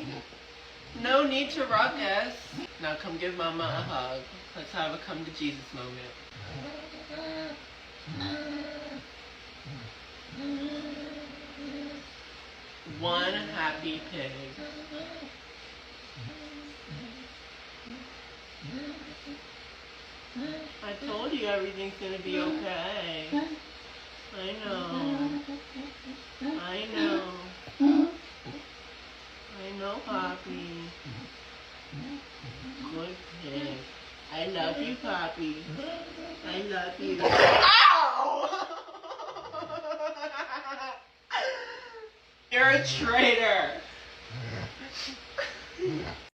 Poppy. No need to ruckus. Now come give Mama a hug. Let's have a come to Jesus moment. One happy pig. I told you everything's gonna be okay. I know. I know. I know, Poppy. Good pig. I love you, Poppy. I love you. Ow! You're a traitor.